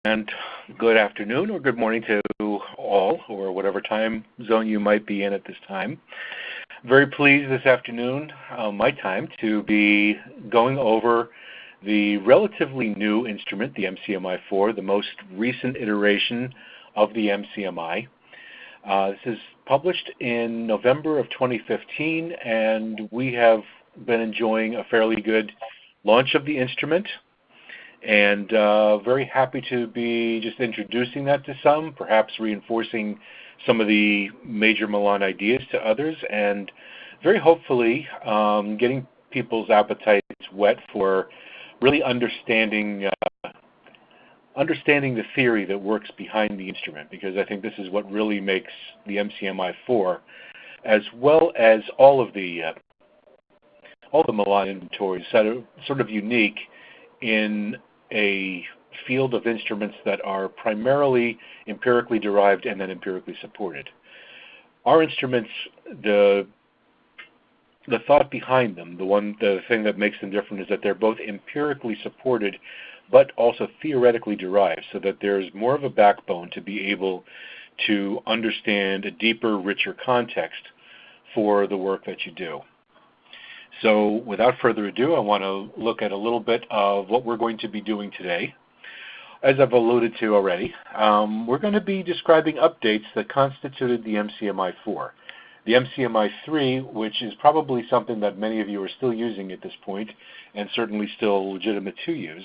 And good afternoon or good morning to all, or whatever time zone you might be in at this time. Very pleased this afternoon, my time, to be going over the relatively new instrument, the MCMI-IV, the most recent iteration of the MCMI. This is published in November of 2015, and we have been enjoying a fairly good launch of the instrument. And very happy to be just introducing that to some, perhaps reinforcing some of the major Millon ideas to others, and very hopefully getting people's appetites wet for really understanding the theory that works behind the instrument, because I think this is what really makes the MCMI-IV, as well as all the Millon inventories, sort of unique in a field of instruments that are primarily empirically derived and then empirically supported. Our instruments, the thought behind them, the thing that makes them different is that they're both empirically supported but also theoretically derived, so that there's more of a backbone to be able to understand a deeper, richer context for the work that you do. So without further ado, I want to look at a little bit of what we're going to be doing today. As I've alluded to already, we're going to be describing updates that constituted the MCMI-IV. The MCMI-III, which is probably something that many of you are still using at this point, and certainly still legitimate to use,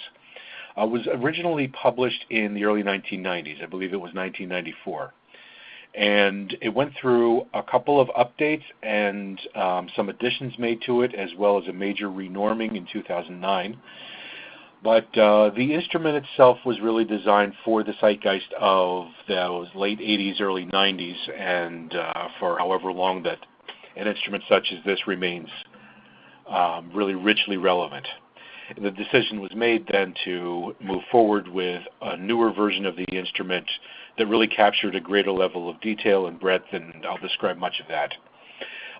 was originally published in the early 1990s. I believe it was 1994. And it went through a couple of updates and some additions made to it, as well as a major renorming in 2009. But the instrument itself was really designed for the zeitgeist of those late 80s, early 90s, and for however long that an instrument such as this remains really richly relevant. The decision was made then to move forward with a newer version of the instrument that really captured a greater level of detail and breadth, and I'll describe much of that.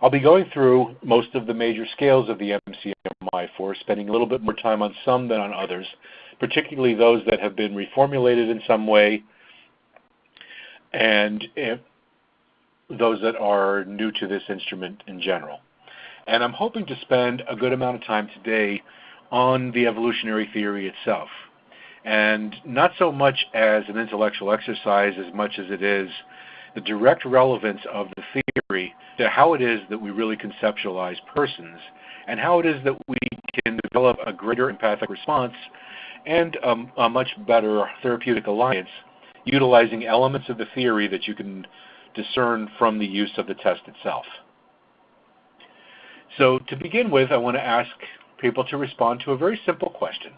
I'll be going through most of the major scales of the MCMI-IV, spending a little bit more time on some than on others, particularly those that have been reformulated in some way, and those that are new to this instrument in general. And I'm hoping to spend a good amount of time today on the evolutionary theory itself, and not so much as an intellectual exercise as much as it is the direct relevance of the theory to how it is that we really conceptualize persons, and how it is that we can develop a greater empathic response and a much better therapeutic alliance utilizing elements of the theory that you can discern from the use of the test itself. So to begin with, I want to ask people to respond to a very simple question.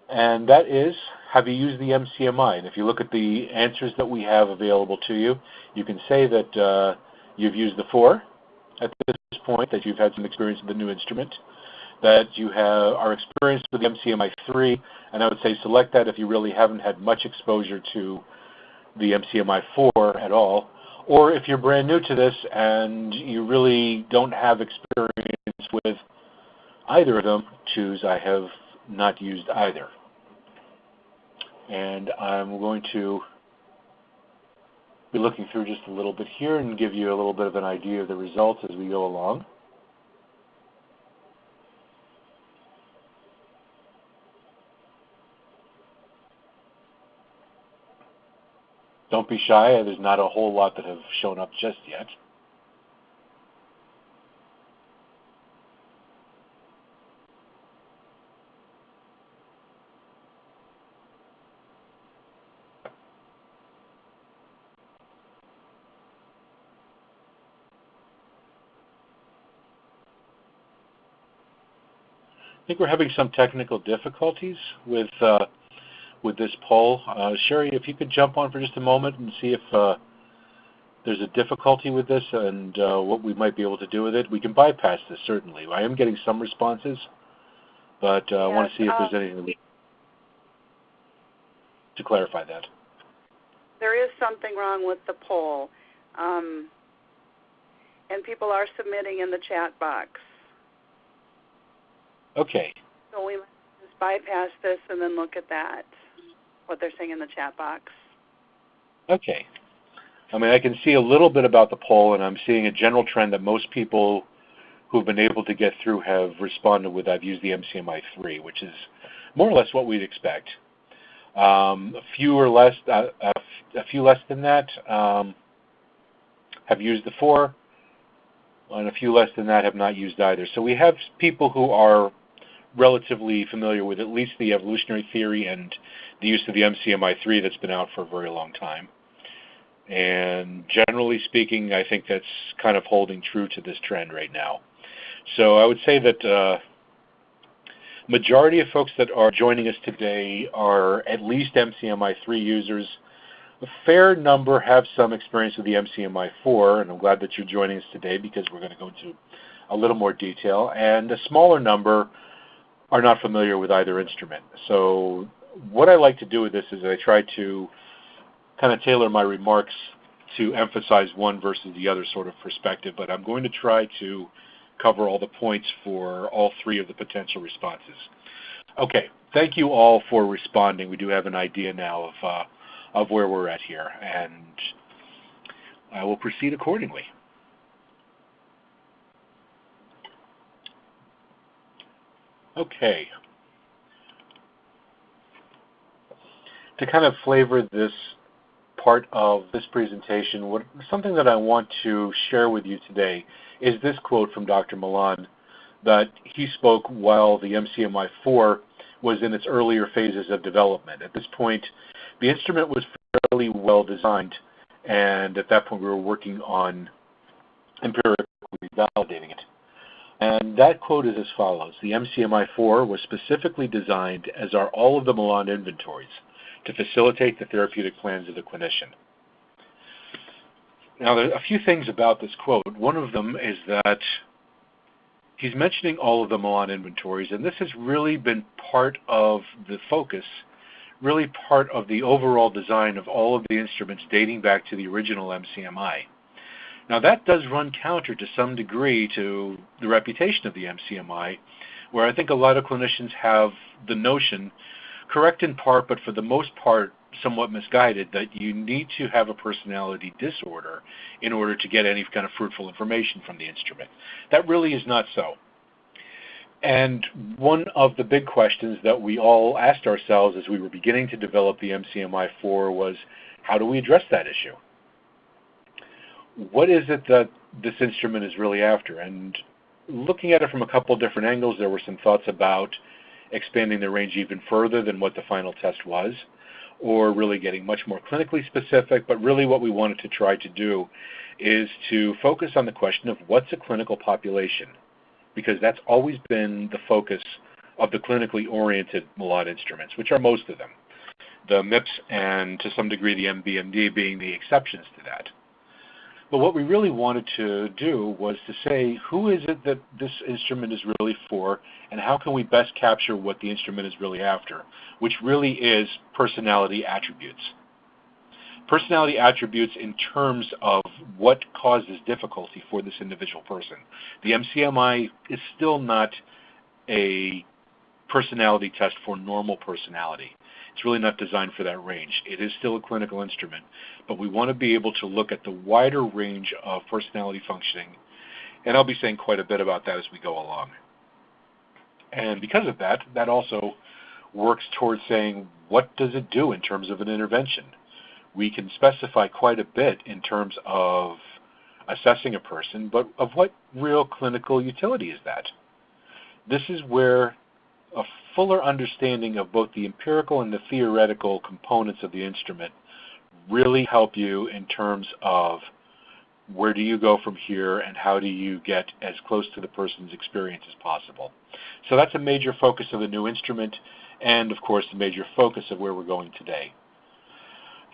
And that is, have you used the MCMI? And if you look at the answers that we have available to you, you can say that you've used the 4 at this point, that you've had some experience with the new instrument, that you are experienced with the MCMI-III, and I would say select that if you really haven't had much exposure to the MCMI-IV at all, or if you're brand new to this and you really don't have experience with either of them, choose I have not used either. And I'm going to be looking through just a little bit here and give you a little bit of an idea of the results as we go along. Don't be shy, there's not a whole lot that have shown up just yet. I think we're having some technical difficulties with this poll. Sherry, if you could jump on for just a moment and see if there's a difficulty with this and what we might be able to do with it. We can bypass this, certainly. I am getting some responses, but I want to see if there's anything to clarify that. There is something wrong with the poll, and people are submitting in the chat box. Okay. So we might just bypass this and then look at that. what they're saying in the chat box. Okay. I mean, I can see a little bit about the poll, and I'm seeing a general trend that most people who've been able to get through have responded with, I've used the MCMI-III, which is more or less what we'd expect. A few less than that have used the 4, and a few less than that have not used either. So we have people who are relatively familiar with at least the evolutionary theory and the use of the MCMI-III that's been out for a very long time. And generally speaking, I think that's kind of holding true to this trend right now. So I would say that majority of folks that are joining us today are at least MCMI-III users. A fair number have some experience with the MCMI-IV, and I'm glad that you're joining us today because we're going to go into a little more detail. And a smaller number are not familiar with either instrument. So what I like to do with this is I try to kind of tailor my remarks to emphasize one versus the other sort of perspective, but I'm going to try to cover all the points for all 3 of the potential responses. Okay, thank you all for responding. We do have an idea now of where we're at here, and I will proceed accordingly. Okay. To kind of flavor this part of this presentation, something that I want to share with you today is this quote from Dr. Millon that he spoke while the MCMI-IV was in its earlier phases of development. At this point, the instrument was fairly well designed, and at that point we were working on empirically validating it. And that quote is as follows: "The MCMI-IV was specifically designed, as are all of the Millon inventories, to facilitate the therapeutic plans of the clinician." Now, there are a few things about this quote. One of them is that he's mentioning all of the Millon inventories, and this has really been part of the focus, really part of the overall design of all of the instruments dating back to the original MCMI. Now, that does run counter to some degree to the reputation of the MCMI, where I think a lot of clinicians have the notion, correct in part, but for the most part somewhat misguided, that you need to have a personality disorder in order to get any kind of fruitful information from the instrument. That really is not so. And one of the big questions that we all asked ourselves as we were beginning to develop the MCMI-IV was, how do we address that issue? What is it that this instrument is really after? And looking at it from a couple different angles, there were some thoughts about expanding the range even further than what the final test was, or really getting much more clinically specific. But really what we wanted to try to do is to focus on the question of what's a clinical population, because that's always been the focus of the clinically oriented Millon instruments, which are most of them. The MIPS and to some degree the MBMD being the exceptions to that. But what we really wanted to do was to say, who is it that this instrument is really for, and how can we best capture what the instrument is really after, which really is personality attributes. Personality attributes in terms of what causes difficulty for this individual person. The MCMI is still not a personality test for normal personality. It's really not designed for that range. It is still a clinical instrument, but we want to be able to look at the wider range of personality functioning, and I'll be saying quite a bit about that as we go along. And because of that, that also works towards saying, what does it do in terms of an intervention? We can specify quite a bit in terms of assessing a person, but of what real clinical utility is that? This is where a fuller understanding of both the empirical and the theoretical components of the instrument really help you in terms of where do you go from here and how do you get as close to the person's experience as possible. So that's a major focus of the new instrument, and of course the major focus of where we're going today.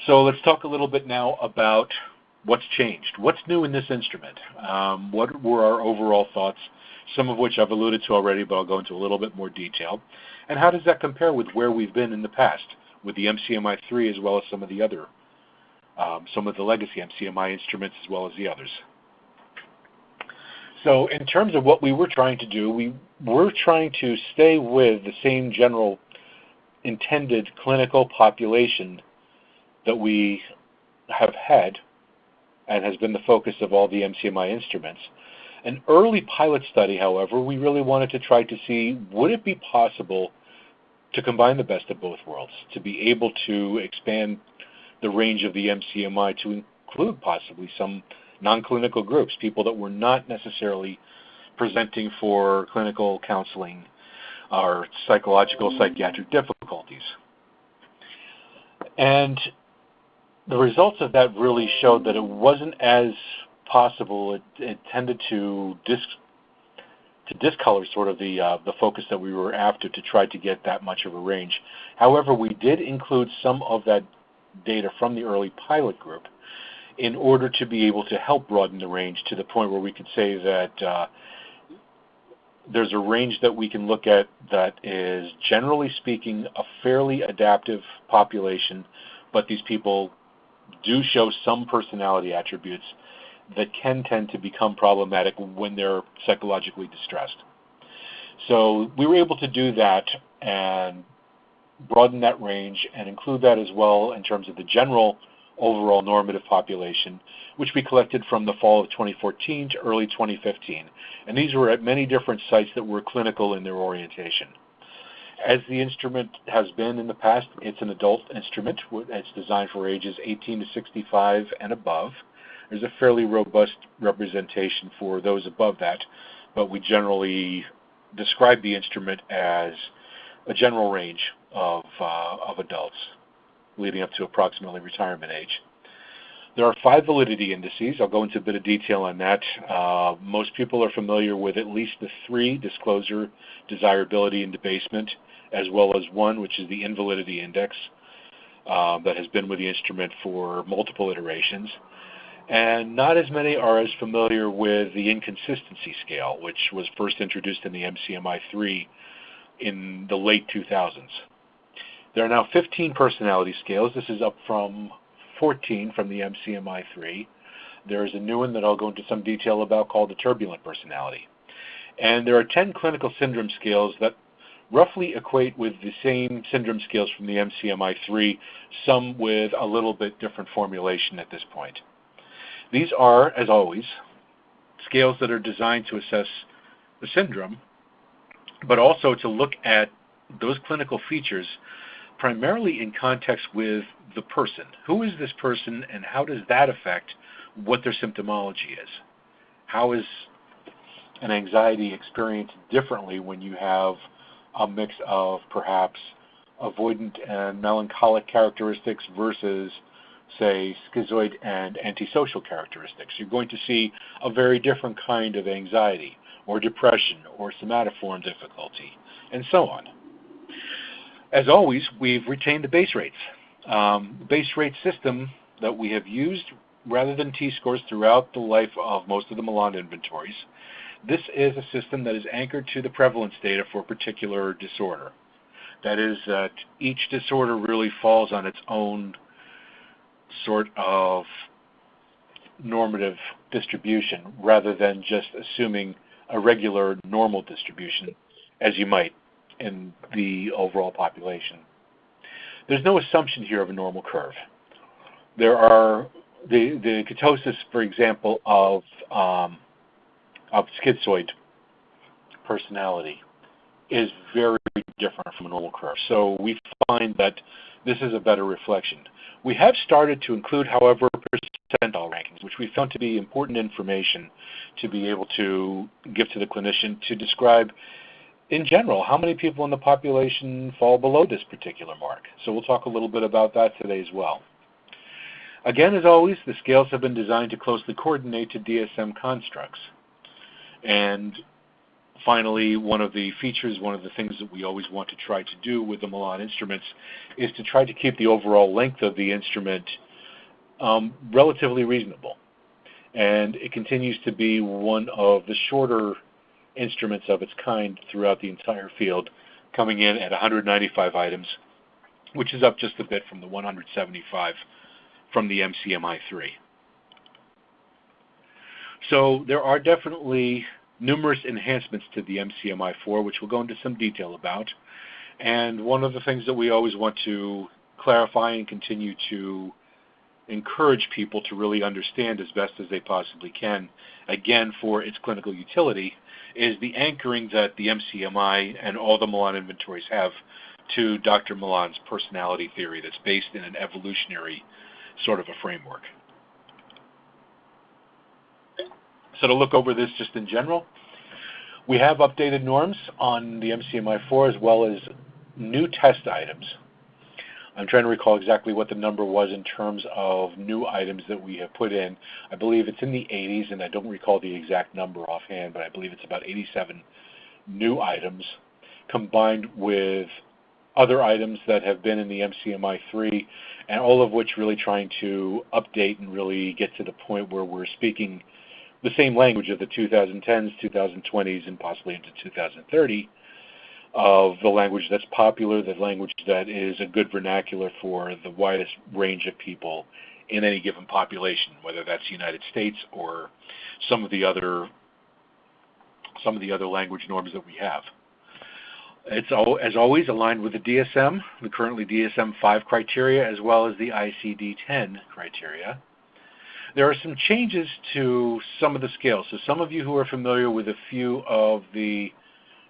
So let's talk a little bit now about what's changed. What's new in this instrument? What were our overall thoughts, some of which I've alluded to already, but I'll go into a little bit more detail. And how does that compare with where we've been in the past with the MCMI-III as well as some of the other, some of the legacy MCMI instruments as well as the others? So in terms of what we were trying to do, we were trying to stay with the same general intended clinical population that we have had and has been the focus of all the MCMI instruments. An early pilot study, however, we really wanted to try to see, would it be possible to combine the best of both worlds, to be able to expand the range of the MCMI to include possibly some non-clinical groups, people that were not necessarily presenting for clinical counseling or psychological, psychiatric difficulties. And the results of that really showed that it wasn't as possible. It tended to discolor sort of the focus that we were after to try to get that much of a range. However, we did include some of that data from the early pilot group in order to be able to help broaden the range to the point where we could say that there's a range that we can look at that is, generally speaking, a fairly adaptive population, but these people do show some personality attributes that can tend to become problematic when they're psychologically distressed. So we were able to do that and broaden that range and include that as well in terms of the general overall normative population, which we collected from the fall of 2014 to early 2015. And these were at many different sites that were clinical in their orientation. As the instrument has been in the past, it's an adult instrument. It's designed for ages 18 to 65 and above. There's a fairly robust representation for those above that, but we generally describe the instrument as a general range of adults, leading up to approximately retirement age. There are 5 validity indices. I'll go into a bit of detail on that. Most people are familiar with at least the 3, disclosure, desirability, and debasement, as well as 1, which is the invalidity index, that has been with the instrument for multiple iterations. And not as many are as familiar with the inconsistency scale, which was first introduced in the MCMI-III in the late 2000s. There are now 15 personality scales. This is up from 14 from the MCMI-III. There is a new one that I'll go into some detail about called the Turbulent personality. And there are 10 clinical syndrome scales that roughly equate with the same syndrome scales from the MCMI-III, some with a little bit different formulation at this point. These are, as always, scales that are designed to assess the syndrome, but also to look at those clinical features primarily in context with the person. Who is this person, and how does that affect what their symptomology is? How is an anxiety experienced differently when you have a mix of perhaps avoidant and melancholic characteristics versus, say, schizoid and antisocial characteristics? You're going to see a very different kind of anxiety or depression or somatoform difficulty, and so on. As always, we've retained the base rates. The base rate system that we have used rather than T-scores throughout the life of most of the Millon inventories. This is a system that is anchored to the prevalence data for a particular disorder. That is that each disorder really falls on its own sort of normative distribution rather than just assuming a regular normal distribution as you might in the overall population. There's no assumption here of a normal curve. There are the ketosis, for example, of schizoid personality is very different from a normal curve. So we find that this is a better reflection. We have started to include, however, percentile rankings, which we found to be important information to be able to give to the clinician to describe, in general, how many people in the population fall below this particular mark. So we'll talk a little bit about that today as well. Again, as always, the scales have been designed to closely coordinate to DSM constructs. And finally, one of the features, one of the things that we always want to try to do with the Millon instruments is to try to keep the overall length of the instrument relatively reasonable. And it continues to be one of the shorter instruments of its kind throughout the entire field, coming in at 195 items, which is up just a bit from the 175 from the MCMI-III. So there are definitely numerous enhancements to the MCMI-IV, which we'll go into some detail about. And one of the things that we always want to clarify and continue to encourage people to really understand as best as they possibly can, again for its clinical utility, is the anchoring that the MCMI and all the Millon inventories have to Dr. Millon's personality theory that's based in an evolutionary sort of a framework. So to look over this just in general, we have updated norms on the MCMI-IV as well as new test items. I'm trying to recall exactly what the number was in terms of new items that we have put in. I believe it's in the 80s, and I don't recall the exact number offhand, but I believe it's about 87 new items combined with other items that have been in the MCMI-III, and all of which really trying to update and really get to the point where we're speaking the same language of the 2010s, 2020s, and possibly into 2030, of the language that's popular, the language that is a good vernacular for the widest range of people in any given population, whether that's the United States or some of the other language norms that we have. It's as always aligned with the DSM, the currently DSM-5 criteria, as well as the ICD-10 criteria. There are some changes to some of the scales. So some of you who are familiar with a few of the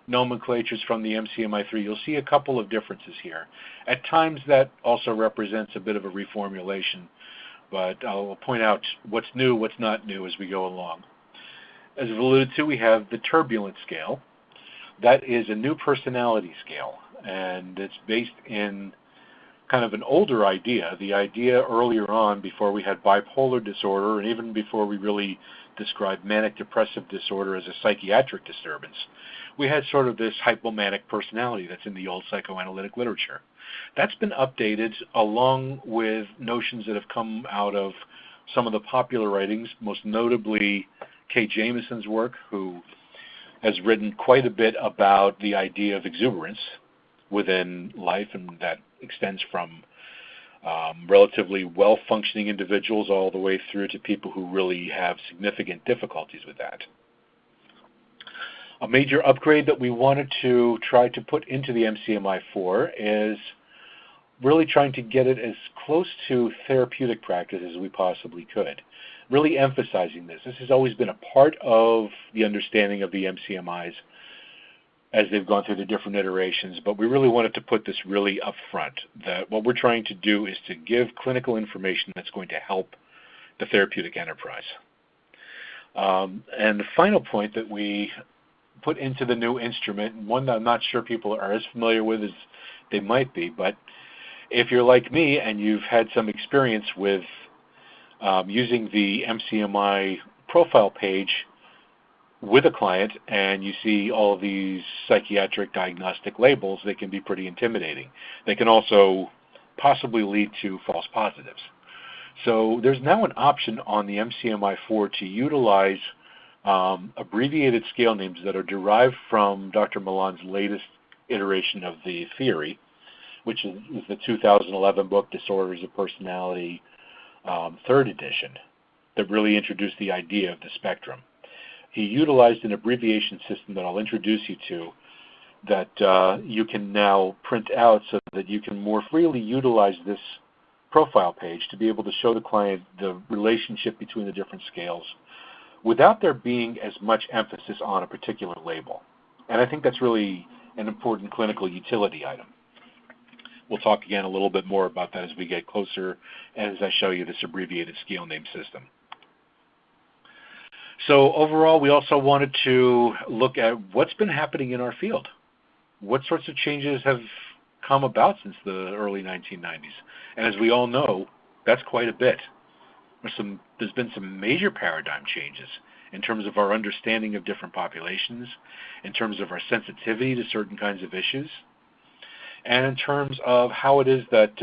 nomenclatures from the MCMI-III, you'll see a couple of differences here. At times that also represents a bit of a reformulation, but I'll point out what's new, what's not new as we go along. As I've alluded to, we have the Turbulent scale. That is a new personality scale, and it's based in kind of an older idea. The idea earlier on, before we had bipolar disorder, and even before we really described manic depressive disorder as a psychiatric disturbance, we had sort of this hypomanic personality that's in the old psychoanalytic literature. That's been updated along with notions that have come out of some of the popular writings, most notably Kay Jamison's work, who has written quite a bit about the idea of exuberance within life, and that extends from relatively well-functioning individuals all the way through to people who really have significant difficulties with that. A major upgrade that we wanted to try to put into the MCMI-IV is really trying to get it as close to therapeutic practice as we possibly could. Really emphasizing this. This has always been a part of the understanding of the MCMIs as they've gone through the different iterations, but we really wanted to put this really up front, that what we're trying to do is to give clinical information that's going to help the therapeutic enterprise. And the final point that we put into the new instrument, and one that I'm not sure people are as familiar with as they might be, but if you're like me and you've had some experience with using the MCMI profile page with a client and you see all of these psychiatric diagnostic labels, they can be pretty intimidating. They can also possibly lead to false positives. So there's now an option on the MCMI-IV to utilize abbreviated scale names that are derived from Dr. Millon's latest iteration of the theory, which is the 2011 book, Disorders of Personality, 3rd edition, that really introduced the idea of the spectrum. He utilized an abbreviation system that I'll introduce you to that you can now print out so that you can more freely utilize this profile page to be able to show the client the relationship between the different scales without there being as much emphasis on a particular label. And I think that's really an important clinical utility item. We'll talk again a little bit more about that as we get closer and as I show you this abbreviated scale name system. So overall, we also wanted to look at what's been happening in our field. What sorts of changes have come about since the early 1990s? And as we all know, that's quite a bit. There's been some major paradigm changes in terms of our understanding of different populations, in terms of our sensitivity to certain kinds of issues, and in terms of how it is that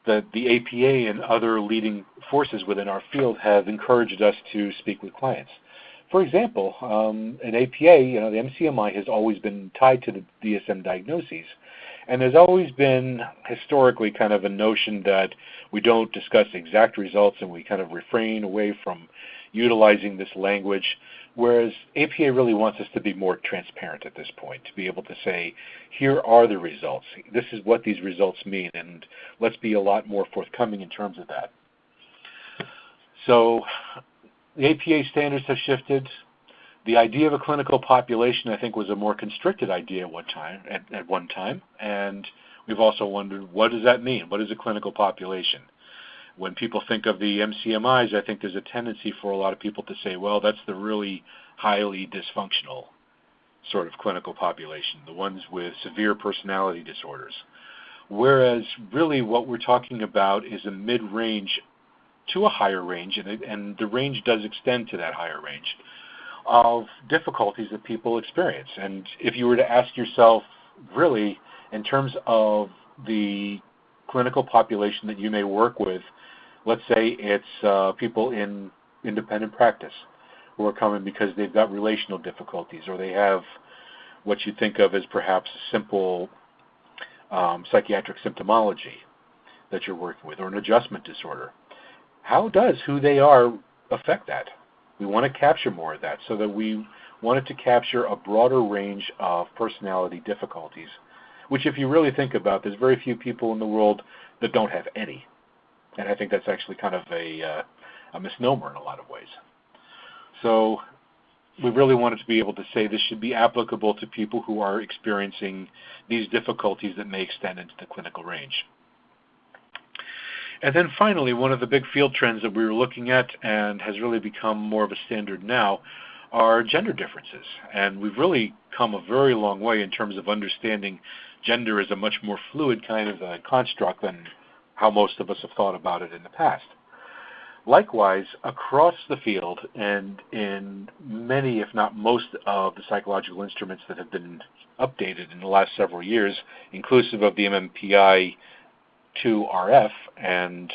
the APA and other leading forces within our field have encouraged us to speak with clients. For example, an APA, the MCMI has always been tied to the DSM diagnoses, And there's always been historically kind of a notion that we don't discuss exact results and we kind of refrain away from utilizing this language, whereas APA really wants us to be more transparent at this point, to be able to say, here are the results, this is what these results mean, and let's be a lot more forthcoming in terms of that. So the APA standards have shifted. The idea of a clinical population, I think, was a more constricted idea at one time, and we've also wondered, what does that mean? What is a clinical population? When people think of the MCMIs, I think there's a tendency for a lot of people to say, well, that's the really highly dysfunctional sort of clinical population, the ones with severe personality disorders. Whereas really what we're talking about is a mid-range to a higher range, and the range does extend to that higher range, of difficulties that people experience. And if you were to ask yourself, really, in terms of the clinical population that you may work with, let's say it's people in independent practice who are coming because they've got relational difficulties, or they have what you think of as perhaps simple psychiatric symptomology that you're working with, or an adjustment disorder. How does who they are affect that? We want to capture more of that, so that we wanted to capture a broader range of personality difficulties, which if you really think about, there's very few people in the world that don't have any. And I think that's actually kind of a misnomer in a lot of ways. So we really wanted to be able to say this should be applicable to people who are experiencing these difficulties that may extend into the clinical range. And then finally, one of the big field trends that we were looking at and has really become more of a standard now are gender differences. And we've really come a very long way in terms of understanding gender as a much more fluid kind of a construct than how most of us have thought about it in the past. Likewise, across the field and in many, if not most, of the psychological instruments that have been updated in the last several years, inclusive of the MMPI-II RF and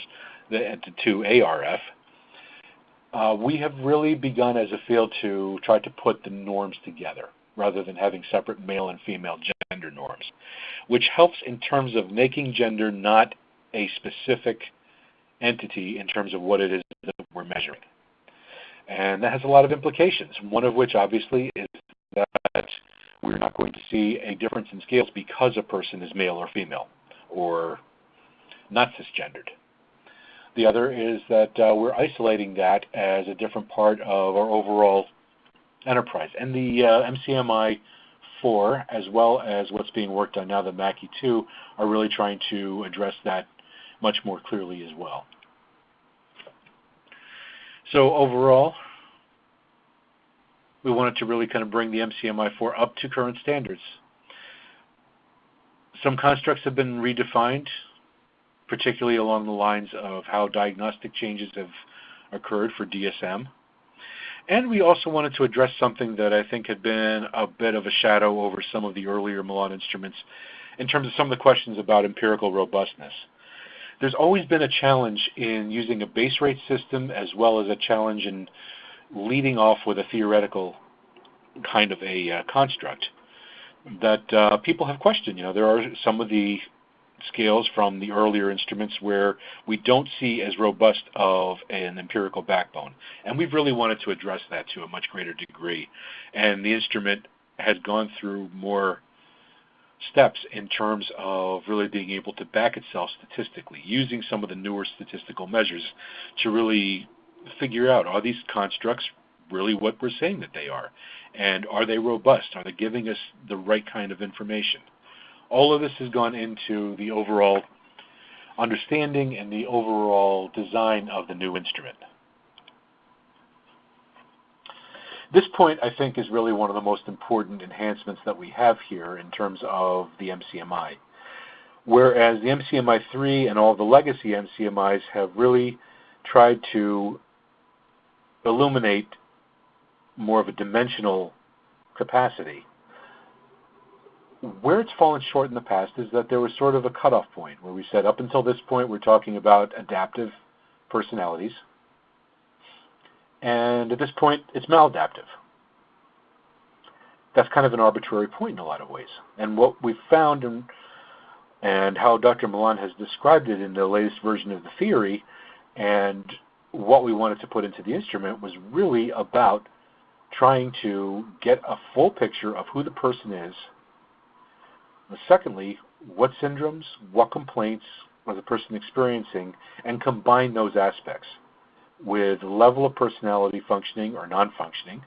the II ARF, we have really begun as a field to try to put the norms together rather than having separate male and female gender norms, which helps in terms of making gender not a specific entity in terms of what it is that we're measuring. And that has a lot of implications, one of which obviously is that we're not going to see a difference in scales because a person is male or female or not cisgendered. The other is that we're isolating that as a different part of our overall enterprise. And the MCMI-IV, as well as what's being worked on now, the MACI-II, are really trying to address that much more clearly as well. So overall, we wanted to really kind of bring the MCMI-IV up to current standards. Some constructs have been redefined, particularly along the lines of how diagnostic changes have occurred for DSM. And we also wanted to address something that I think had been a bit of a shadow over some of the earlier Millon instruments in terms of some of the questions about empirical robustness. There's always been a challenge in using a base rate system as well as a challenge in leading off with a theoretical kind of a construct that people have questioned. You know, there are some of the scales from the earlier instruments where we don't see as robust of an empirical backbone. And we've really wanted to address that to a much greater degree. And the instrument has gone through more steps in terms of really being able to back itself statistically, using some of the newer statistical measures to really figure out, are these constructs really what we're saying that they are? And are they robust? Are they giving us the right kind of information? All of this has gone into the overall understanding and the overall design of the new instrument. This point, I think, is really one of the most important enhancements that we have here in terms of the MCMI. Whereas the MCMI-III and all the legacy MCMIs have really tried to illuminate more of a dimensional capacity. Where it's fallen short in the past is that there was sort of a cutoff point where we said, up until this point, we're talking about adaptive personalities. And at this point, it's maladaptive. That's kind of an arbitrary point in a lot of ways. And what we've found and how Dr. Millon has described it in the latest version of the theory, and what we wanted to put into the instrument was really about trying to get a full picture of who the person is. Secondly, what syndromes, what complaints was the person experiencing, and combine those aspects with level of personality functioning or non-functioning,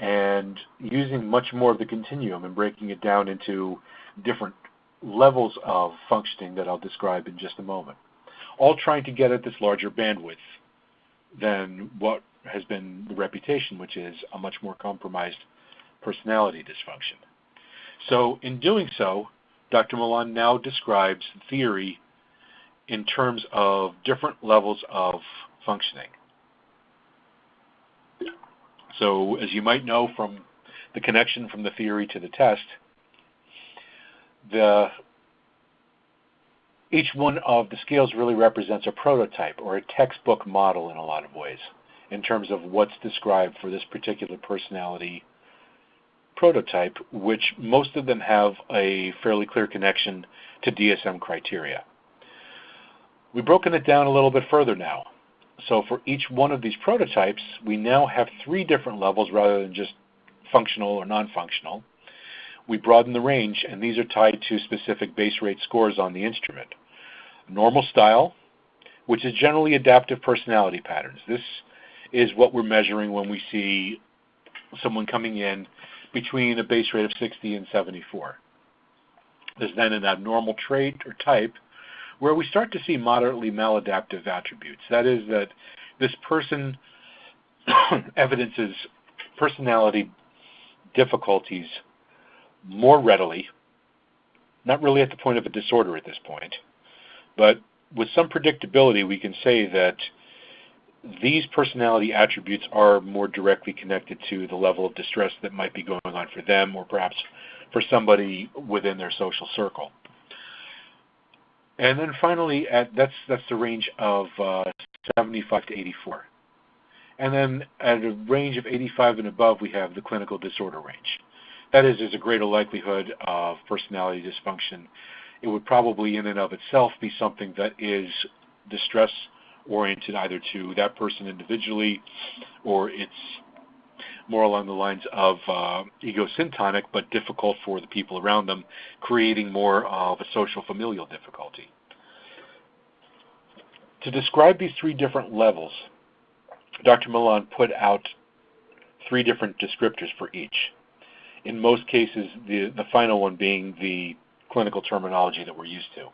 and using much more of the continuum and breaking it down into different levels of functioning that I'll describe in just a moment. All trying to get at this larger bandwidth than what has been the reputation, which is a much more compromised personality dysfunction. So in doing so, Dr. Millon now describes theory in terms of different levels of functioning. So as you might know from the connection from the theory to the test, each one of the scales really represents a prototype or a textbook model in a lot of ways in terms of what's described for this particular personality prototype, which most of them have a fairly clear connection to DSM criteria. We've broken it down a little bit further now. So for each one of these prototypes, we now have 3 different levels rather than just functional or non-functional. We broaden the range, and these are tied to specific base rate scores on the instrument. Normal style, which is generally adaptive personality patterns. This is what we're measuring when we see someone coming in between a base rate of 60 and 74. There's then an abnormal trait or type where we start to see moderately maladaptive attributes. That is that this person evidences personality difficulties more readily, not really at the point of a disorder at this point, but with some predictability we can say that these personality attributes are more directly connected to the level of distress that might be going on for them or perhaps for somebody within their social circle. And then finally, that's the range of 75 to 84. And then at a range of 85 and above, we have the clinical disorder range. That is, there's a greater likelihood of personality dysfunction. It would probably in and of itself be something that is distress-oriented either to that person individually, or it's more along the lines of ego-syntonic, but difficult for the people around them, creating more of a social familial difficulty. To describe these 3 different levels, Dr. Millon put out 3 different descriptors for each. In most cases, the final one being the clinical terminology that we're used to.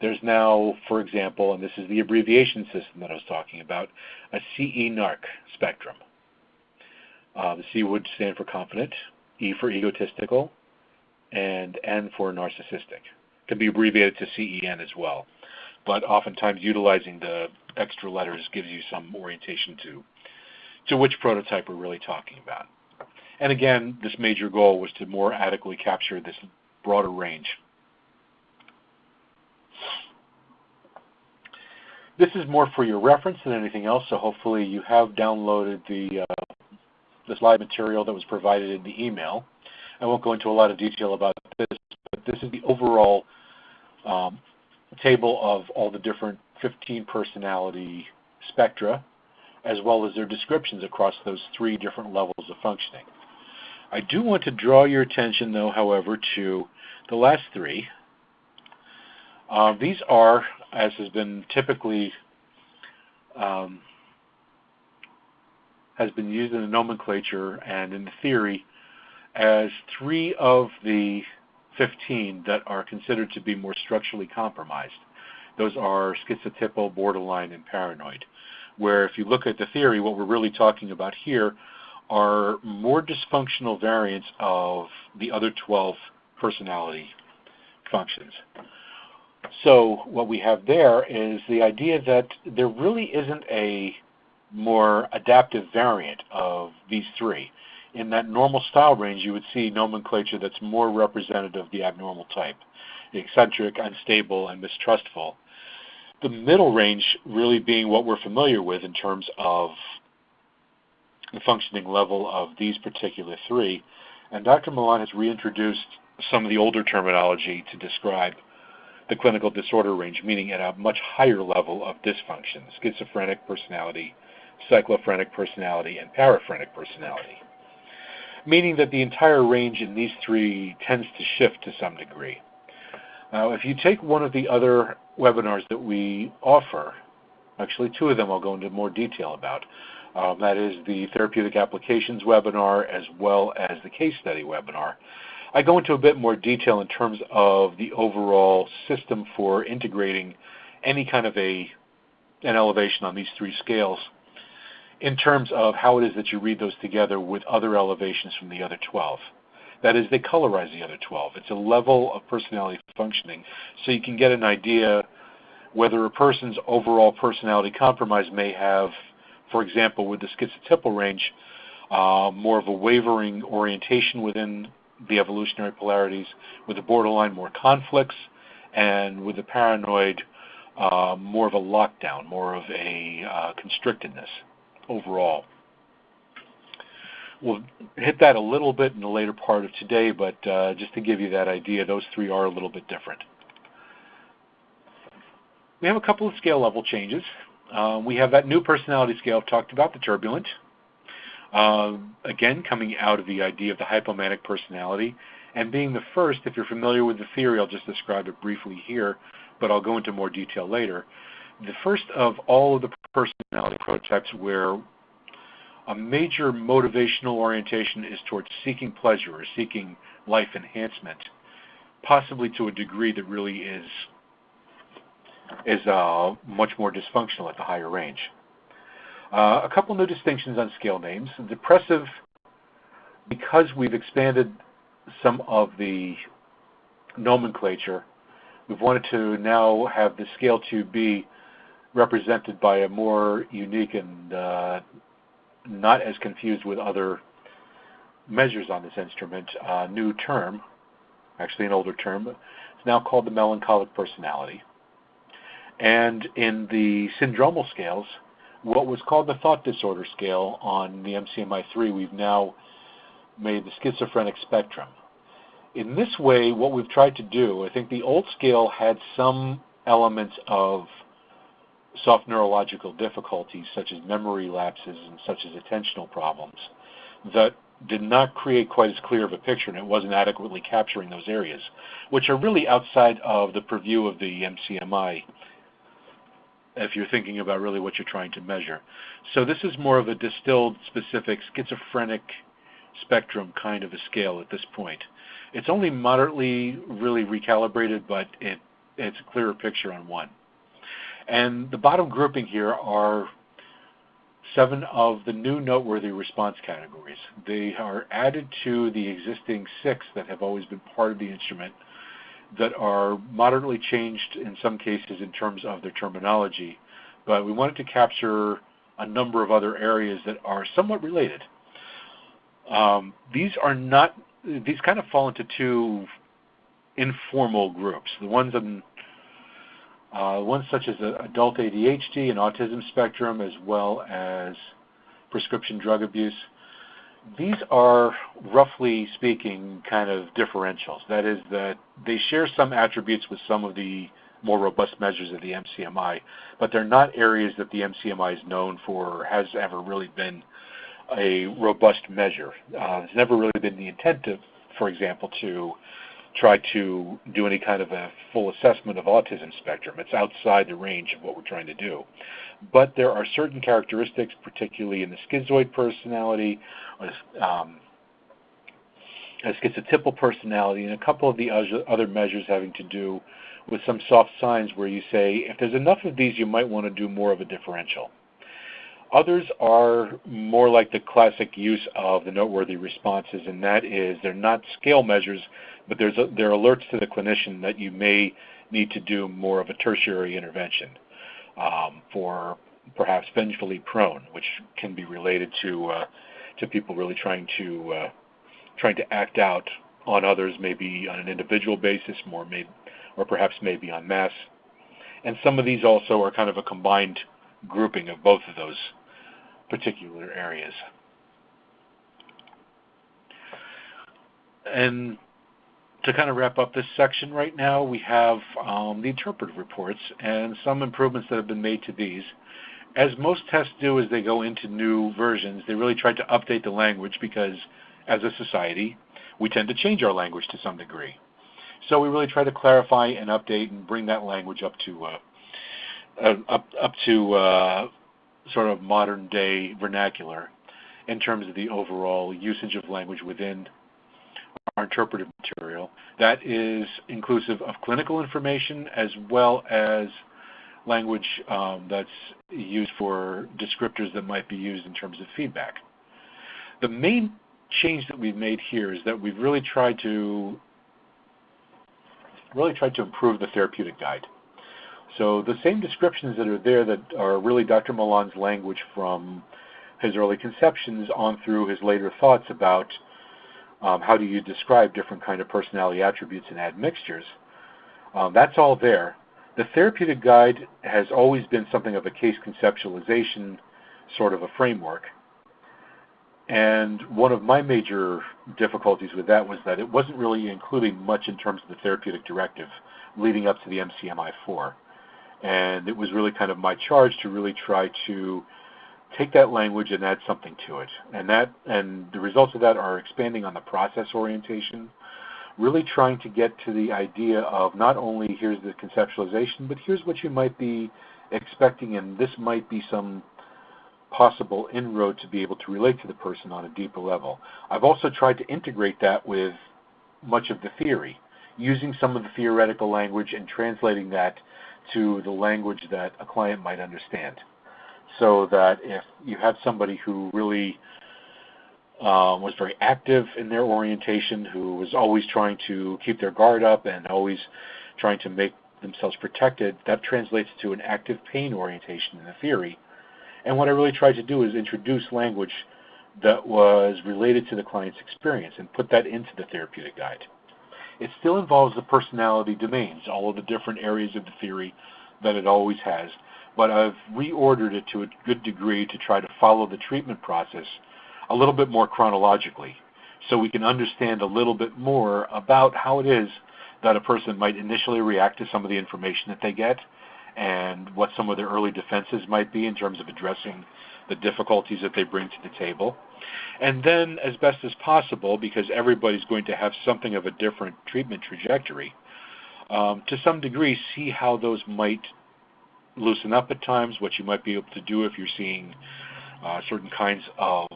There's now, for example, and this is the abbreviation system that I was talking about, a CE-NARC spectrum. The C would stand for confident, E for egotistical, and N for narcissistic. It can be abbreviated to CEN as well, but oftentimes utilizing the extra letters gives you some orientation to which prototype we're really talking about. And again, this major goal was to more adequately capture this broader range. This is more for your reference than anything else, so hopefully you have downloaded the slide material that was provided in the email. I won't go into a lot of detail about this, but this is the overall table of all the different 15 personality spectra, as well as their descriptions across those 3 different levels of functioning. I do want to draw your attention, though, however, to the last 3. These are, as has been typically has been used in the nomenclature and in the theory, as 3 of the 15 that are considered to be more structurally compromised. Those are schizotypal, borderline, and paranoid, where if you look at the theory, what we're really talking about here are more dysfunctional variants of the other 12 personality functions. So what we have there is the idea that there really isn't a more adaptive variant of these 3. In that normal style range, you would see nomenclature that's more representative of the abnormal type, the eccentric, unstable, and mistrustful. The middle range really being what we're familiar with in terms of the functioning level of these particular 3. And Dr. Millon has reintroduced some of the older terminology to describe the clinical disorder range, meaning at a much higher level of dysfunction: schizophrenic personality, cyclophrenic personality, and paraphrenic personality. Meaning that the entire range in these three tends to shift to some degree. Now, if you take one of the other webinars that we offer, actually two of them I'll go into more detail about. That is the Therapeutic Applications webinar as well as the Case Study webinar. I go into a bit more detail in terms of the overall system for integrating any kind of an elevation on these three scales in terms of how it is that you read those together with other elevations from the other 12. That is, they colorize the other 12. It's a level of personality functioning, so you can get an idea whether a person's overall personality compromise may have, for example, with the schizotypal range, more of a wavering orientation within the evolutionary polarities, with the borderline more conflicts, and with the paranoid more of a lockdown, more of a constrictedness overall. We'll hit that a little bit in the later part of today, but just to give you that idea, those three are a little bit different. We have a couple of scale level changes. We have that new personality scale I've talked about, the Turbulent. Again, coming out of the idea of the hypomanic personality and being the first. If you're familiar with the theory, I'll just describe it briefly here, but I'll go into more detail later. The first of all of the personality prototypes where a major motivational orientation is towards seeking pleasure or seeking life enhancement, possibly to a degree that really is much more dysfunctional at the higher range. A couple new distinctions on scale names. Depressive, because we've expanded some of the nomenclature, we've wanted to now have the scale 2B represented by a more unique and not as confused with other measures on this instrument, new term, actually an older term. It's now called the melancholic personality. And in the syndromal scales, what was called the thought disorder scale on the MCMI-III, we've now made the schizophrenic spectrum. In this way, what we've tried to do, I think the old scale had some elements of soft neurological difficulties, such as memory lapses and such as attentional problems, that did not create quite as clear of a picture, and it wasn't adequately capturing those areas, which are really outside of the purview of the MCMI, if you're thinking about really what you're trying to measure. So this is more of a distilled, specific schizophrenic spectrum kind of a scale at this point. It's only moderately really recalibrated, but it's a clearer picture on one. And the bottom grouping here are 7 of the new noteworthy response categories. They are added to the existing 6 that have always been part of the instrument, that are moderately changed in some cases in terms of their terminology, but we wanted to capture a number of other areas that are somewhat related. These kind of fall into 2 informal groups. The ones such as adult ADHD and autism spectrum, as well as prescription drug abuse. These are, roughly speaking, kind of differentials. That is, that they share some attributes with some of the more robust measures of the MCMI, but they're not areas that the MCMI is known for or has ever really been a robust measure. It's never really been the intent of, for example, to try to do any kind of a full assessment of autism spectrum. It's outside the range of what we're trying to do. But there are certain characteristics, particularly in the schizoid personality, a schizotypal personality, and a couple of the other measures having to do with some soft signs where you say, if there's enough of these, you might want to do more of a differential. Others are more like the classic use of the noteworthy responses, and that is they're not scale measures, but they're alerts to the clinician that you may need to do more of a tertiary intervention for perhaps vengefully prone, which can be related to people really trying to act out on others, maybe on an individual basis, or perhaps maybe en masse. And some of these also are kind of a combined grouping of both of those particular areas. And to kind of wrap up this section right now, we have the interpretive reports and some improvements that have been made to these. As most tests do as they go into new versions, they really try to update the language because as a society, we tend to change our language to some degree. So we really try to clarify and update and bring that language up to sort of modern day vernacular in terms of the overall usage of language within our interpretive material. That is inclusive of clinical information as well as language that's used for descriptors that might be used in terms of feedback. The main change that we've made here is that we've really tried to improve the therapeutic guide. So the same descriptions that are there that are really Dr. Millon's language from his early conceptions on through his later thoughts about how do you describe different kind of personality attributes and admixtures, that's all there. The therapeutic guide has always been something of a case conceptualization sort of a framework. And one of my major difficulties with that was that it wasn't really including much in terms of the therapeutic directive leading up to the MCMI-IV. And it was really kind of my charge to really try to take that language and add something to it. And the results of that are expanding on the process orientation, really trying to get to the idea of not only here's the conceptualization, but here's what you might be expecting, and this might be some possible inroad to be able to relate to the person on a deeper level. I've also tried to integrate that with much of the theory, using some of the theoretical language and translating that to the language that a client might understand. So that if you have somebody who really was very active in their orientation, who was always trying to keep their guard up and always trying to make themselves protected, that translates to an active pain orientation in the theory. And what I really tried to do is introduce language that was related to the client's experience and put that into the therapeutic guide. It still involves the personality domains, all of the different areas of the theory that it always has, but I've reordered it to a good degree to try to follow the treatment process a little bit more chronologically, so we can understand a little bit more about how it is that a person might initially react to some of the information that they get, and what some of their early defenses might be in terms of addressing the difficulties that they bring to the table. And then, as best as possible, because everybody's going to have something of a different treatment trajectory, to some degree see how those might loosen up at times, what you might be able to do if you're seeing certain kinds of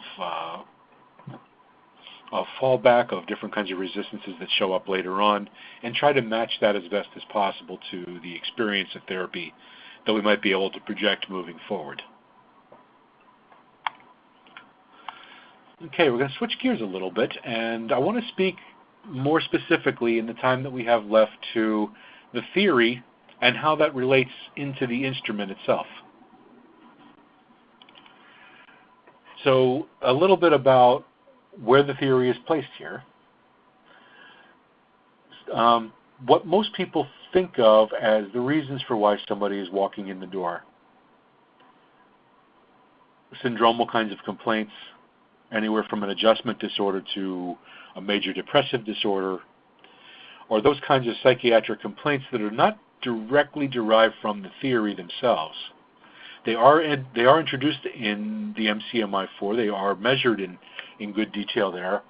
fallback, of different kinds of resistances that show up later on, and try to match that as best as possible to the experience of therapy that we might be able to project moving forward. Okay, we're going to switch gears a little bit, and I want to speak more specifically in the time that we have left to the theory and how that relates into the instrument itself. So a little bit about where the theory is placed here. What most people think of as the reasons for why somebody is walking in the door. Syndromal kinds of complaints, anywhere from an adjustment disorder to a major depressive disorder, or those kinds of psychiatric complaints that are not directly derived from the theory themselves. They are introduced in the MCMI-IV. They are measured in good detail there.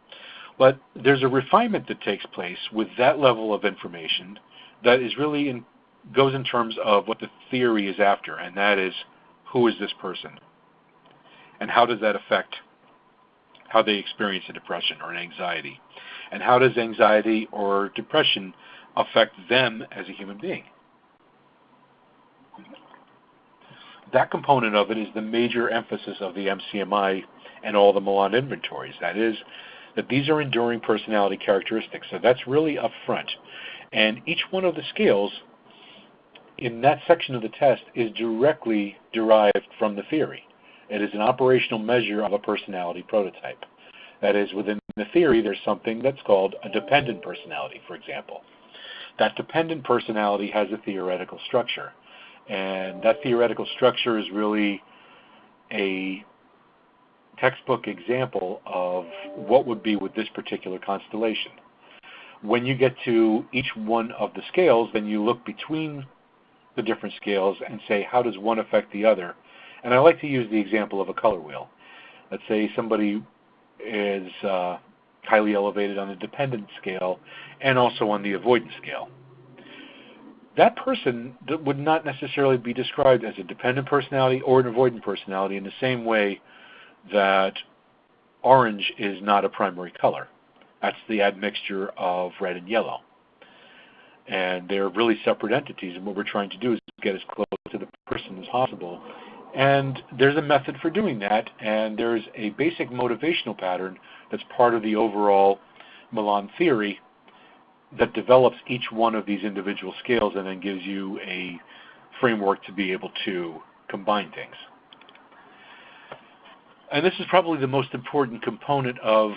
But there's a refinement that takes place with that level of information that is really goes in terms of what the theory is after, and that is, who is this person? And how does that affect how they experience a depression or an anxiety? And how does anxiety or depression affect them as a human being? That component of it is the major emphasis of the MCMI and all the Millon inventories. That is, that these are enduring personality characteristics. So that's really up front. And each one of the scales in that section of the test is directly derived from the theory. It is an operational measure of a personality prototype. That is, within the theory, there's something that's called a dependent personality, for example. That dependent personality has a theoretical structure. And that theoretical structure is really a textbook example of what would be with this particular constellation. When you get to each one of the scales, then you look between the different scales and say, how does one affect the other? And I like to use the example of a color wheel. Let's say somebody is highly elevated on the dependent scale and also on the avoidance scale. That person would not necessarily be described as a dependent personality or an avoidant personality in the same way that orange is not a primary color. That's the admixture of red and yellow. And they're really separate entities, and what we're trying to do is get as close to the person as possible. And there's a method for doing that, and there's a basic motivational pattern that's part of the overall Millon theory that develops each one of these individual scales and then gives you a framework to be able to combine things. And this is probably the most important component of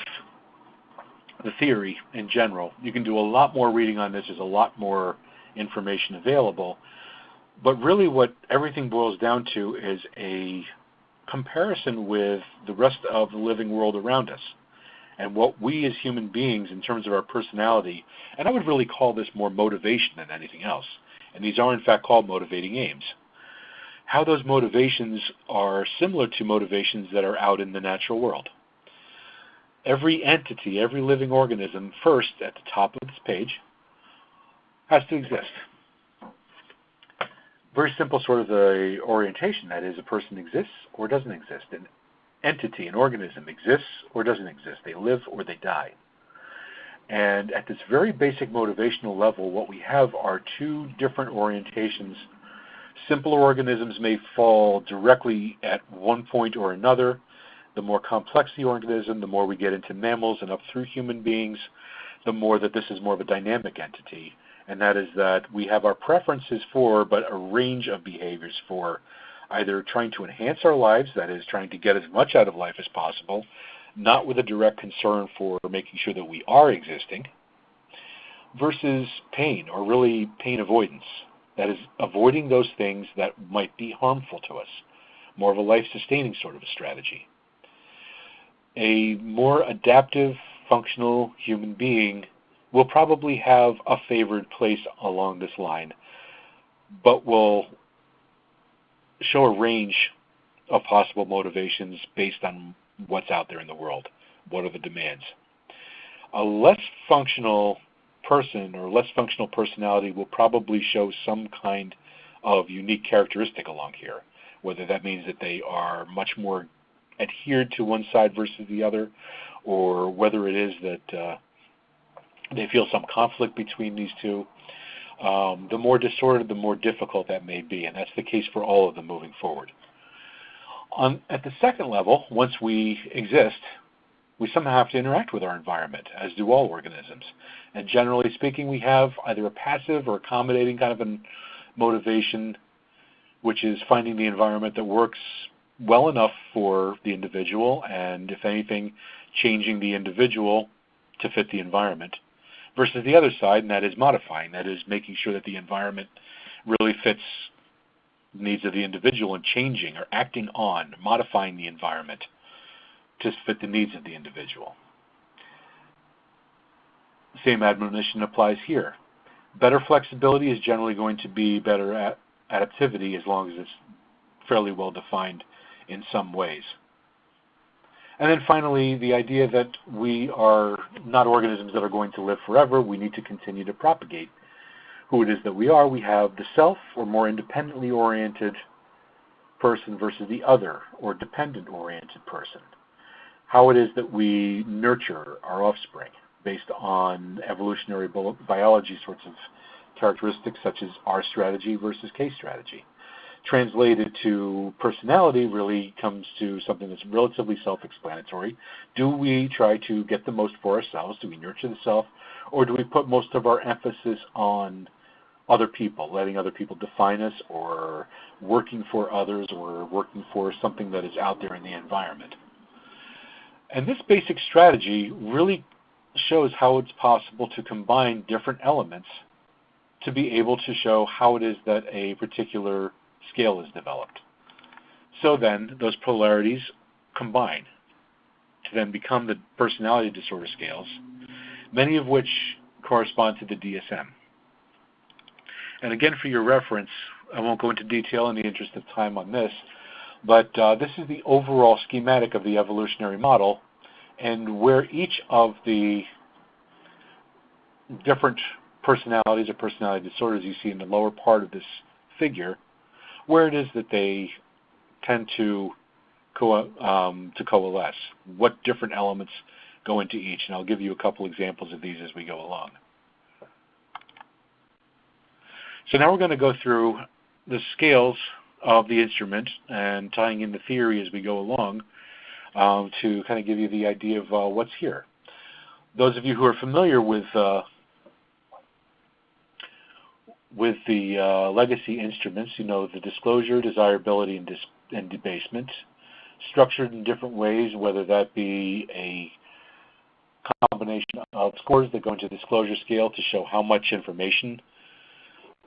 the theory in general. You can do a lot more reading on this. There's a lot more information available. But really what everything boils down to is a comparison with the rest of the living world around us and what we as human beings in terms of our personality, and I would really call this more motivation than anything else, and these are in fact called motivating aims, how those motivations are similar to motivations that are out in the natural world. Every entity, every living organism, first at the top of this page, has to exist. Very simple sort of the orientation, that is, a person exists or doesn't exist. An entity, an organism exists or doesn't exist. They live or they die. And at this very basic motivational level, what we have are two different orientations. Simpler organisms may fall directly at one point or another. The more complex the organism, the more we get into mammals and up through human beings, the more that this is more of a dynamic entity. And that is that we have our preferences for, but a range of behaviors for either trying to enhance our lives, that is, trying to get as much out of life as possible, not with a direct concern for making sure that we are existing, versus pain, or really pain avoidance. That is, avoiding those things that might be harmful to us. More of a life-sustaining sort of a strategy. A more adaptive, functional human being will probably have a favored place along this line, but will show a range of possible motivations based on what's out there in the world. What are the demands? A less functional person or less functional personality will probably show some kind of unique characteristic along here, whether that means that they are much more adhered to one side versus the other, or whether it is that they feel some conflict between these two. The more disordered, the more difficult that may be, and that's the case for all of them moving forward. At the second level, once we exist, we somehow have to interact with our environment, as do all organisms. And generally speaking, we have either a passive or accommodating kind of a motivation, which is finding the environment that works well enough for the individual, and if anything, changing the individual to fit the environment, versus the other side, and that is modifying, that is making sure that the environment really fits the needs of the individual and changing or acting on, modifying the environment to fit the needs of the individual. The same admonition applies here. Better flexibility is generally going to be better adaptivity as long as it's fairly well defined in some ways. And then finally, the idea that we are not organisms that are going to live forever. We need to continue to propagate who it is that we are. We have the self, or more independently oriented person, versus the other, or dependent oriented person. How it is that we nurture our offspring based on evolutionary biology sorts of characteristics, such as R strategy versus K strategy. Translated to personality really comes to something that's relatively self-explanatory. Do we try to get the most for ourselves? Do we nurture the self? Or do we put most of our emphasis on other people, letting other people define us, or working for others, or working for something that is out there in the environment? And this basic strategy really shows how it's possible to combine different elements to be able to show how it is that a particular scale is developed. So then those polarities combine to then become the personality disorder scales, many of which correspond to the DSM. And again, for your reference, I won't go into detail in the interest of time on this, but this is the overall schematic of the evolutionary model, and where each of the different personalities or personality disorders you see in the lower part of this figure, where it is that they tend to coalesce, what different elements go into each, and I'll give you a couple examples of these as we go along. So now we're going to go through the scales of the instrument and tying in the theory as we go along to kind of give you the idea of what's here. Those of you who are familiar with the legacy instruments, you know the disclosure, desirability, and debasement, structured in different ways, whether that be a combination of scores that go into the disclosure scale to show how much information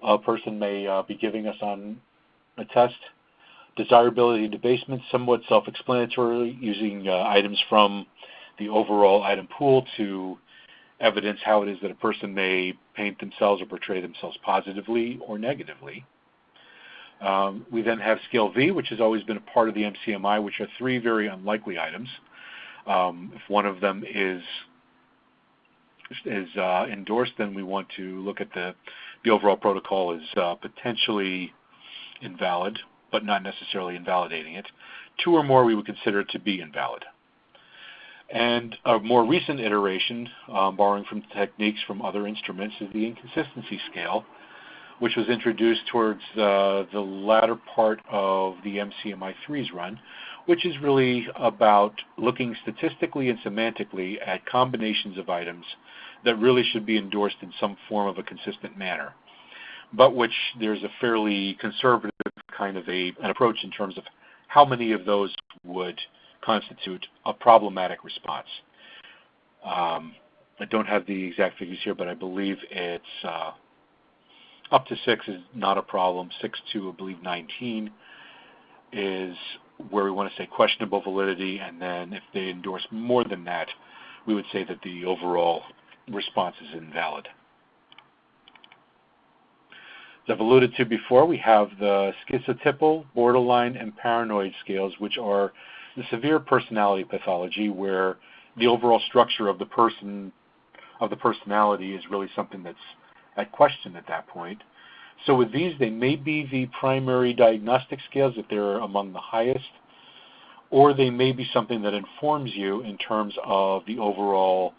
a person may be giving us on a test. Desirability and debasement, somewhat self-explanatory, using items from the overall item pool to evidence how it is that a person may paint themselves or portray themselves positively or negatively. We then have scale V, which has always been a part of the MCMI, which are three very unlikely items. If one of them is endorsed, then we want to look at the overall protocol as potentially invalid, but not necessarily invalidating it. Two or more we would consider it to be invalid. And a more recent iteration, borrowing from techniques from other instruments, is the inconsistency scale, which was introduced towards the latter part of the MCMI-III's run, which is really about looking statistically and semantically at combinations of items that really should be endorsed in some form of a consistent manner, but which there's a fairly conservative kind of an approach in terms of how many of those would constitute a problematic response. I don't have the exact figures here, but I believe it's up to 6 is not a problem. 6 to, I believe, 19 is where we want to say questionable validity, and then if they endorse more than that, we would say that the overall response is invalid. As I've alluded to before, we have the schizotypal, borderline, and paranoid scales, which are the severe personality pathology, where the overall structure of the personality is really something that's at question at that point. So with these, they may be the primary diagnostic scales if they're among the highest, or they may be something that informs you in terms of the overall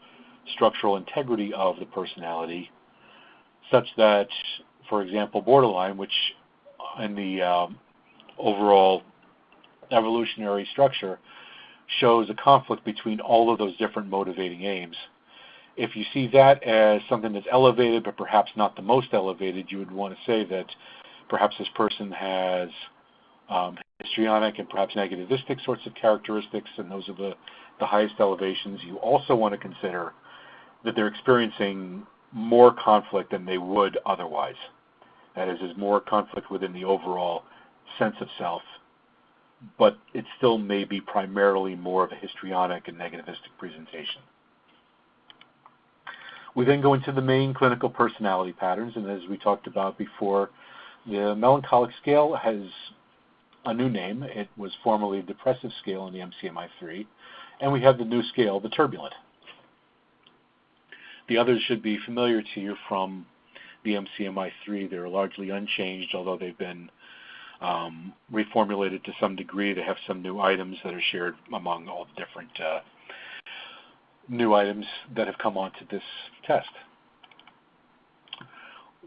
structural integrity of the personality, such that, for example, borderline, which in the overall evolutionary structure shows a conflict between all of those different motivating aims. If you see that as something that's elevated but perhaps not the most elevated, you would want to say that perhaps this person has histrionic and perhaps negativistic sorts of characteristics, and those are the highest elevations. You also want to consider that they're experiencing more conflict than they would otherwise. That is, there's more conflict within the overall sense of self, but it still may be primarily more of a histrionic and negativistic presentation. We then go into the main clinical personality patterns, and as we talked about before, the melancholic scale has a new name. It was formerly a depressive scale in the MCMI-III, and we have the new scale, the Turbulent. The others should be familiar to you from the MCMI-III. They're largely unchanged, although they've been reformulated to some degree. They have some new items that are shared among all the different new items that have come onto this test.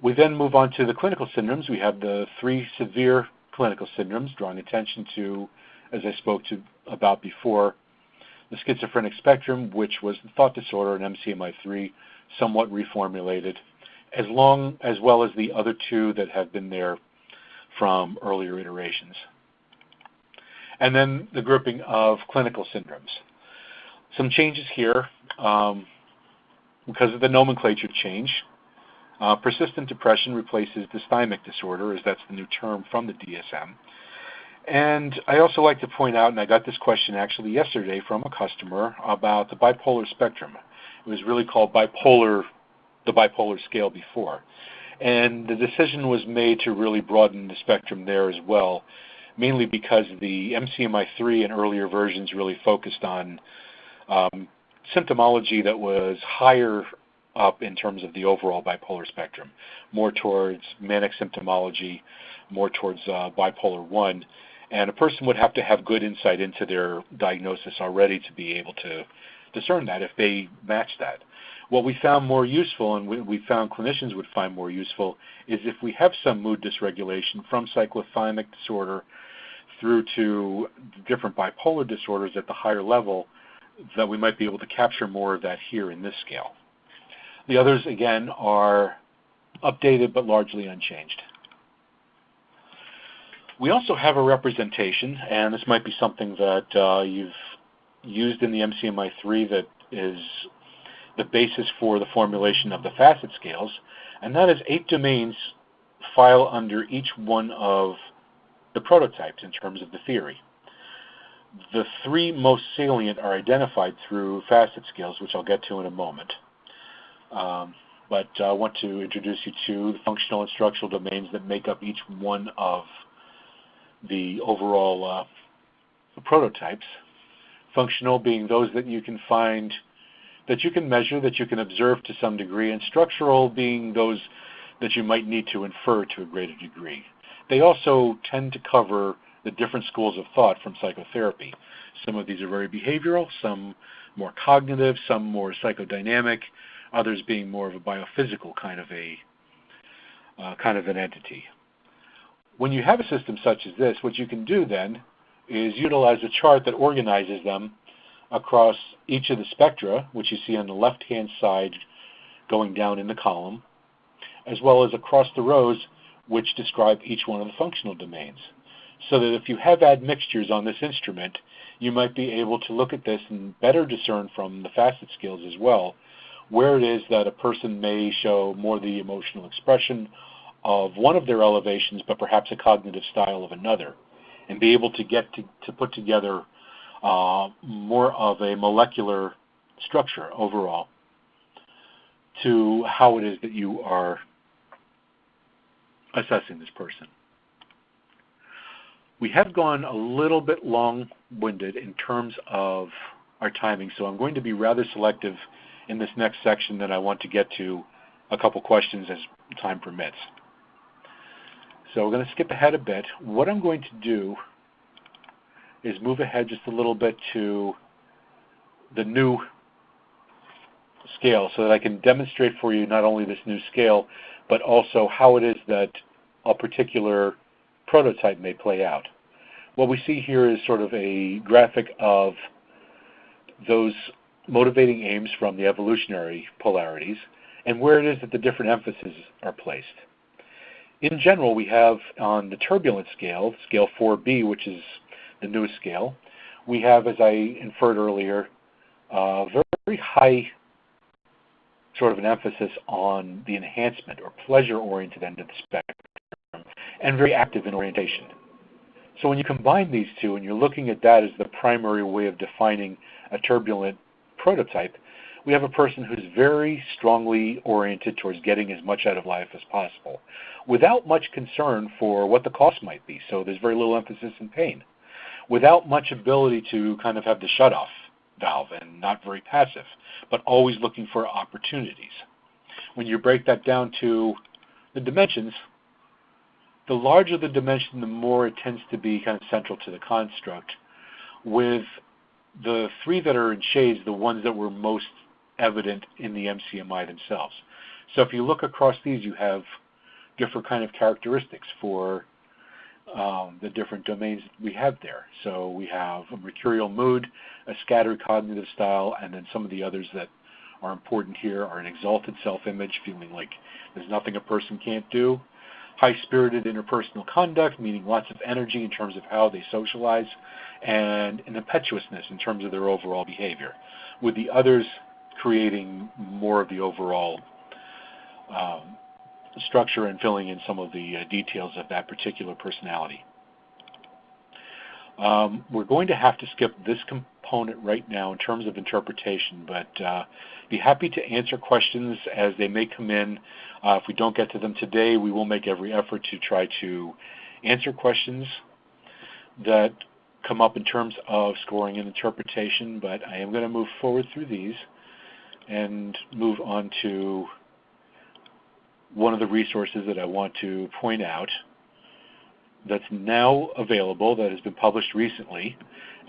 We then move on to the clinical syndromes. We have the 3 severe clinical syndromes, drawing attention to, as I spoke about before, the schizophrenic spectrum, which was the thought disorder in MCMI-III, somewhat reformulated, as well as the other 2 that have been there from earlier iterations. And then the grouping of clinical syndromes. Some changes here because of the nomenclature change. Persistent depression replaces dysthymic disorder, as that's the new term from the DSM. And I also like to point out, and I got this question actually yesterday from a customer, about the bipolar spectrum. It was really called bipolar the bipolar scale before. And the decision was made to really broaden the spectrum there as well, mainly because the MCMI-III and earlier versions really focused on symptomology that was higher up in terms of the overall bipolar spectrum, more towards manic symptomology, more towards bipolar 1, and a person would have to have good insight into their diagnosis already to be able to discern that if they match that. What we found more useful, and we found clinicians would find more useful, is if we have some mood dysregulation from cyclothymic disorder through to different bipolar disorders at the higher level, that we might be able to capture more of that here in this scale. The others, again, are updated but largely unchanged. We also have a representation, and this might be something that you've used in the MCMI-III that is the basis for the formulation of the facet scales, and that is 8 domains file under each one of the prototypes in terms of the theory. The 3 most salient are identified through facet scales, which I'll get to in a moment. But I want to introduce you to the functional and structural domains that make up each one of the overall prototypes. Functional being those that you can find, that you can measure, that you can observe to some degree, and structural being those that you might need to infer to a greater degree. They also tend to cover the different schools of thought from psychotherapy. Some of these are very behavioral, some more cognitive, some more psychodynamic, others being more of a biophysical kind of an entity. When you have a system such as this, what you can do then is utilize a chart that organizes them across each of the spectra, which you see on the left-hand side going down in the column, as well as across the rows, which describe each one of the functional domains. So that if you have admixtures on this instrument, you might be able to look at this and better discern from the facet scales as well, where it is that a person may show more the emotional expression of one of their elevations, but perhaps a cognitive style of another, and be able to get to put together more of a molecular structure overall to how it is that you are assessing this person. We have gone a little bit long-winded in terms of our timing, so I'm going to be rather selective in this next section that I want to get to a couple questions as time permits. So we're going to skip ahead a bit. What I'm going to do is move ahead just a little bit to the new scale so that I can demonstrate for you not only this new scale, but also how it is that a particular prototype may play out. What we see here is sort of a graphic of those motivating aims from the evolutionary polarities and where it is that the different emphases are placed. In general, we have on the turbulent scale, scale 4B, which is the newest scale, we have, as I inferred earlier, very high sort of an emphasis on the enhancement or pleasure-oriented end of the spectrum, and very active in orientation. So when you combine these two and you're looking at that as the primary way of defining a turbulent prototype, we have a person who's very strongly oriented towards getting as much out of life as possible, without much concern for what the cost might be. So there's very little emphasis in pain, without much ability to kind of have the shutoff valve, and not very passive, but always looking for opportunities. When you break that down to the dimensions, the larger the dimension, the more it tends to be kind of central to the construct, with the 3 that are in shades, the ones that were most evident in the MCMI themselves. So if you look across these, you have different kind of characteristics for the different domains we have there. So we have a mercurial mood, a scattered cognitive style, and then some of the others that are important here are an exalted self-image, feeling like there's nothing a person can't do, high-spirited interpersonal conduct, meaning lots of energy in terms of how they socialize, and an impetuousness in terms of their overall behavior, with the others creating more of the overall structure and filling in some of the details of that particular personality. We're going to have to skip this component right now in terms of interpretation, but be happy to answer questions as they may come in. If we don't get to them today, we will make every effort to try to answer questions that come up in terms of scoring and interpretation, but I am going to move forward through these and move on to one of the resources that I want to point out that's now available, that has been published recently,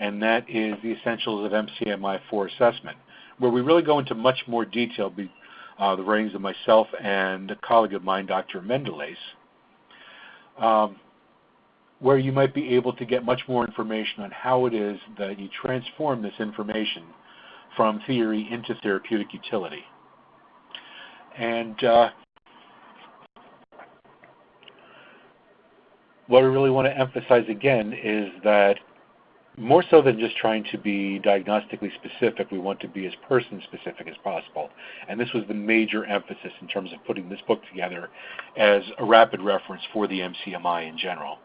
and that is the Essentials of MCMI-IV Assessment, where we really go into much more detail, the writings of myself and a colleague of mine, Dr. Mendelais, where you might be able to get much more information on how it is that you transform this information from theory into therapeutic utility. And what I really want to emphasize again is that more so than just trying to be diagnostically specific, we want to be as person-specific as possible. And this was the major emphasis in terms of putting this book together as a rapid reference for the MCMI in general.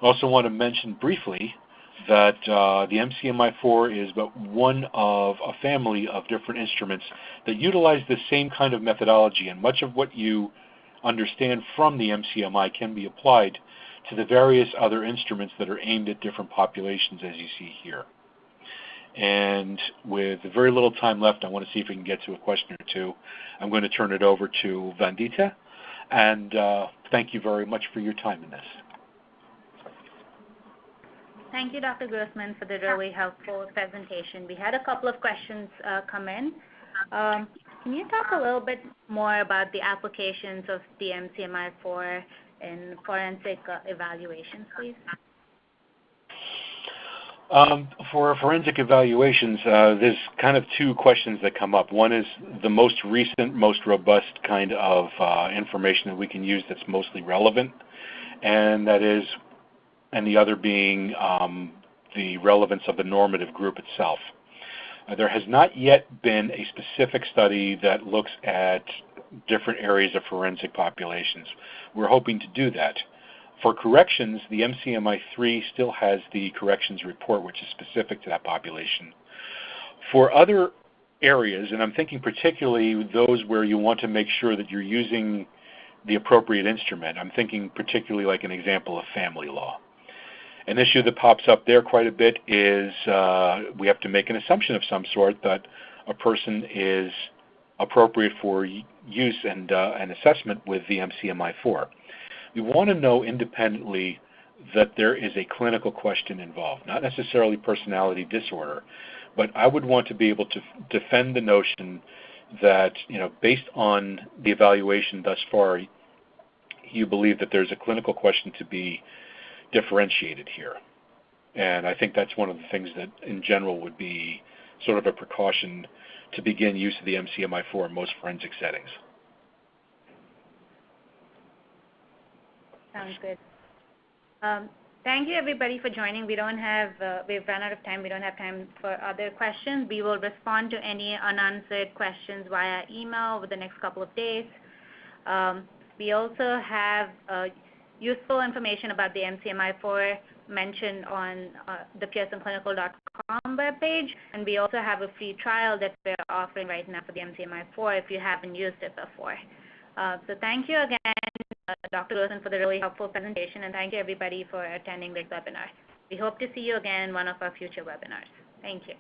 I also want to mention briefly that the MCMI-IV is but one of a family of different instruments that utilize the same kind of methodology, and much of what you understand from the MCMI can be applied to the various other instruments that are aimed at different populations, as you see here. And with very little time left, I want to see if we can get to a question or two. I'm going to turn it over to Vandita, and thank you very much for your time in this. Thank you, Dr. Grossman, for the really helpful presentation. We had a couple of questions come in. Can you talk a little bit more about the applications of the MCMI-IV in forensic evaluations, please? For forensic evaluations, there's kind of two questions that come up. One is the most recent, most robust kind of information that we can use that's mostly relevant, and the other being the relevance of the normative group itself. There has not yet been a specific study that looks at different areas of forensic populations. We're hoping to do that. For corrections, the MCMI-III still has the corrections report, which is specific to that population. For other areas, and I'm thinking particularly those where you want to make sure that you're using the appropriate instrument, I'm thinking particularly like an example of family law. An issue that pops up there quite a bit is we have to make an assumption of some sort that a person is appropriate for use and an assessment with the MCMI-IV. We want to know independently that there is a clinical question involved, not necessarily personality disorder, but I would want to be able to defend the notion that, based on the evaluation thus far, you believe that there's a clinical question to be differentiated here. And I think that's one of the things that in general would be sort of a precaution to begin use of the MCMI-IV in most forensic settings. Sounds good. Thank you everybody for joining. We've run out of time. We don't have time for other questions. We will respond to any unanswered questions via email over the next couple of days. We also have useful information about the MCMI-IV mentioned on the PearsonClinical.com webpage, and we also have a free trial that we're offering right now for the MCMI-IV if you haven't used it before. So thank you again, Dr. Grossman, for the really helpful presentation, and thank you everybody for attending this webinar. We hope to see you again in one of our future webinars. Thank you.